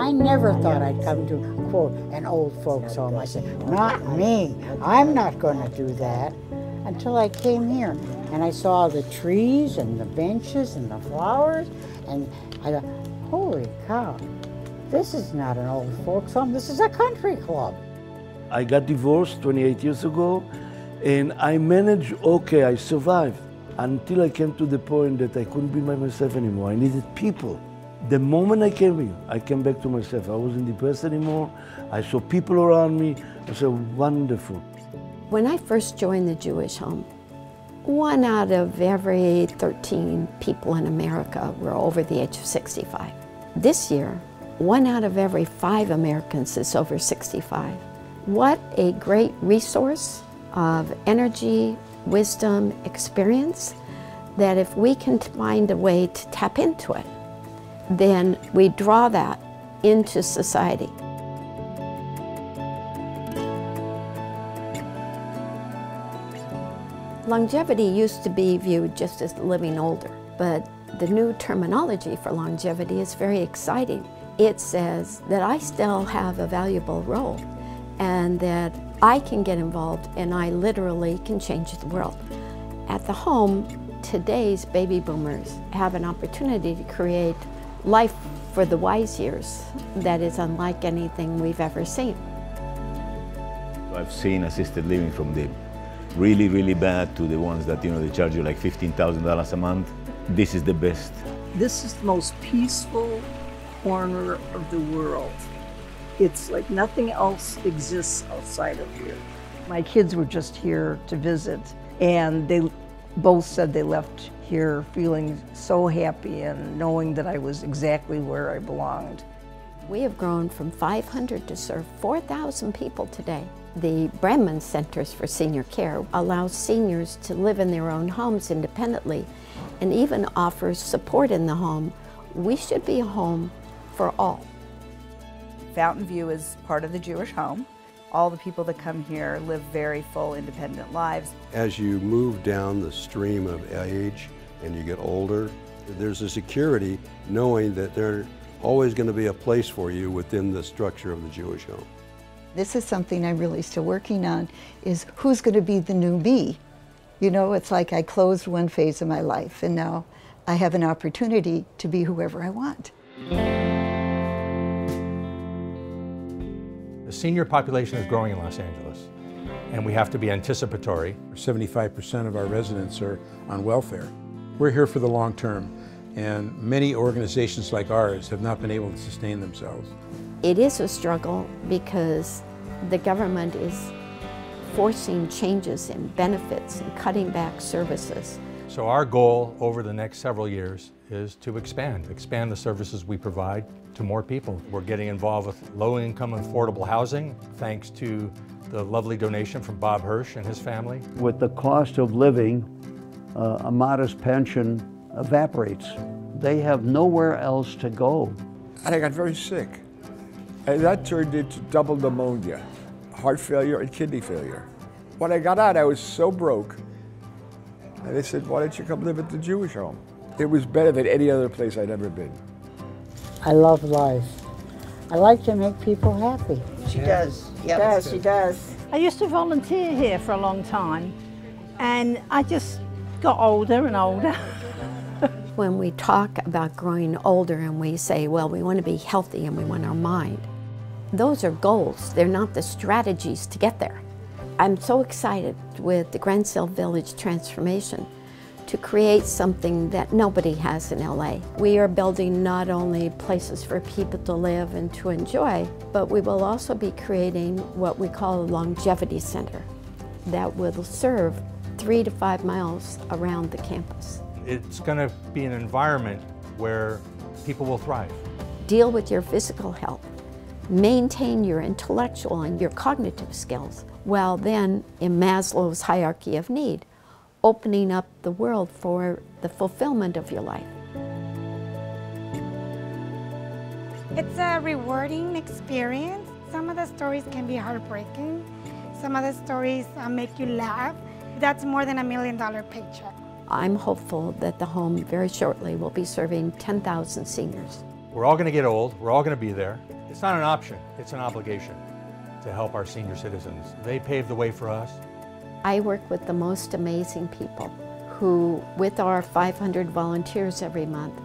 I never thought I'd come to, quote, an old folks home. I said, not me. I'm not going to do that. Until I came here and I saw the trees and the benches and the flowers, and I thought, holy cow, this is not an old folks home, this is a country club. I got divorced 28 years ago, and I managed okay, I survived, until I came to the point that I couldn't be by myself anymore. I needed people. The moment I came here, I came back to myself. I wasn't depressed anymore. I saw people around me. It was wonderful. When I first joined the Jewish home, 1 out of every 13 people in America were over the age of 65. This year, 1 out of every 5 Americans is over 65. What a great resource of energy, wisdom, experience, that if we can find a way to tap into it, then we draw that into society. Longevity used to be viewed just as living older, but the new terminology for longevity is very exciting. It says that I still have a valuable role and that I can get involved and I literally can change the world. At the home, today's baby boomers have an opportunity to create life for the wise years that is unlike anything we've ever seen. I've seen assisted living from the really, really bad to the ones that, they charge you like $15,000 a month. This is the best. This is the most peaceful corner of the world. It's like nothing else exists outside of here. My kids were just here to visit, and they both said they left here feeling so happy and knowing that I was exactly where I belonged. We have grown from 500 to serve 4,000 people today. The Berman Centers for Senior Care allows seniors to live in their own homes independently and even offers support in the home. We should be a home for all. Fountain View is part of the Jewish home. All the people that come here live very full, independent lives. As you move down the stream of age and you get older, there's a security knowing that there's always going to be a place for you within the structure of the Jewish home. This is something I'm really still working on, is who's going to be the new me? It's like I closed one phase of my life and now I have an opportunity to be whoever I want. The senior population is growing in Los Angeles, and we have to be anticipatory. 75% of our residents are on welfare. We're here for the long term, and many organizations like ours have not been able to sustain themselves. It is a struggle because the government is forcing changes in benefits and cutting back services. So our goal over the next several years is to expand the services we provide to more people. We're getting involved with low-income affordable housing thanks to the lovely donation from Bob Hirsch and his family. With the cost of living, a modest pension evaporates. They have nowhere else to go. And I got very sick. And that turned into double pneumonia, heart failure and kidney failure. When I got out, I was so broke. And they said, why don't you come live at the Jewish home? It was better than any other place I'd ever been. I love life. I like to make people happy. She does. Yep. She does. I used to volunteer here for a long time, and I just got older and older. When we talk about growing older and we say, well, we want to be healthy and we want our mind, those are goals. They're not the strategies to get there. I'm so excited with the Gransell Village transformation to create something that nobody has in LA. We are building not only places for people to live and to enjoy, but we will also be creating what we call a longevity center that will serve 3 to 5 miles around the campus. It's going to be an environment where people will thrive. Deal with your physical health, maintain your intellectual and your cognitive skills, while then in Maslow's hierarchy of need, opening up the world for the fulfillment of your life. It's a rewarding experience. Some of the stories can be heartbreaking. Some of the stories make you laugh. That's more than $1 million paycheck. I'm hopeful that the home very shortly will be serving 10,000 seniors. We're all going to get old. We're all going to be there. It's not an option. It's an obligation to help our senior citizens. They paved the way for us. I work with the most amazing people who, with our 500 volunteers every month,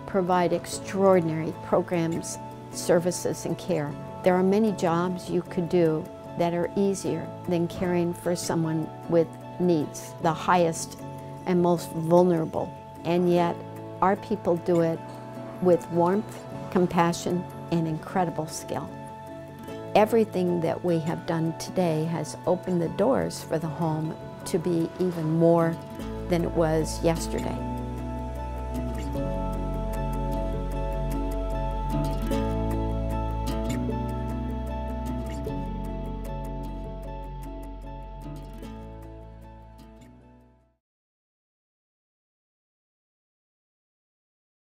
provide extraordinary programs, services, and care. There are many jobs you could do that are easier than caring for someone with needs, the highest and most vulnerable. And yet, our people do it with warmth, compassion, and incredible skill. Everything that we have done today has opened the doors for the home to be even more than it was yesterday.